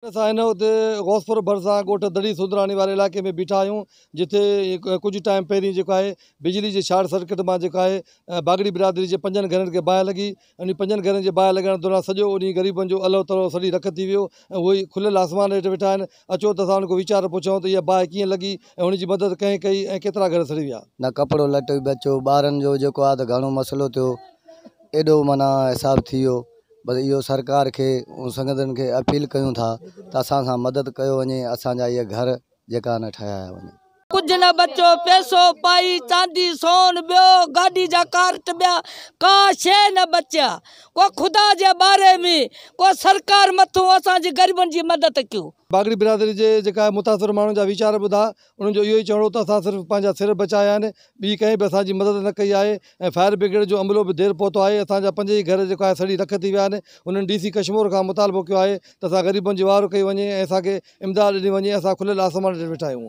असां हिन वक़्तु गौसपुर भरिसां ॻोठ दड़ी सुधराणी वारे इलाइक़े में बीठा आहियूं, जिथे कुझु टाइम पहिरीं जेको आहे बिजली जे शॉर्ट सर्किट मां जेको आहे बागड़ी बिरादरी जे 5 घरनि खे बाहि लॻी। उन 5 घरनि जे बाहि लॻण दौरान सॼो उन ग़रीबनि जो अलो तलो सॼी रख थी वियो ऐं उहे ई खुलियल आसमान हेठि वेठा आहिनि। अचो त असां उनको वीचार पुछूं त इहा बाहि कीअं लॻी ऐं उनजी मदद कंहिं कई ऐं केतिरा घर सड़ी विया। न कपिड़ो लटो बि बचो, ॿारनि जो जेको आहे त घणो मसइलो थियो, एॾो माना हिसाब थी वियो। बस इहो सरकार के संगतन के अपील कयूं था त असां सां मदद कयो वञे, असांजा इहे घर जेका न ठाहिया वञे। कुछ न बचो, पैसो पाई चांदी सोन बियो गाड़ी जा कार्ट बिया का शे न बचा। को खुदा जे बारे में को सरकार मथो असांजे गरीबन जी मदद कयो। बागड़ी बिरादरी जे जेका मुतासिर माण्हुनि जा वीचार ॿुधा, उन्हनि जो इहो ई चवणो त असां सिर्फ़ु पंहिंजा सिर बचाया आहिनि, ॿी कंहिं बि असांजी मदद न कई आहे ऐं फायर ब्रिगेड जो अमलो बि देरि पहुतो आहे। असांजा 5 ई घर जेको आहे सड़ी रख थी विया आहिनि। उन्हनि DC कश्मीर खां मुतालबो कयो आहे त असां ग़रीबनि जी वार कई वञे ऐं असांखे इमदाद ॾिनी वञे। असां खुलियल आसमान ते वेठा आहियूं।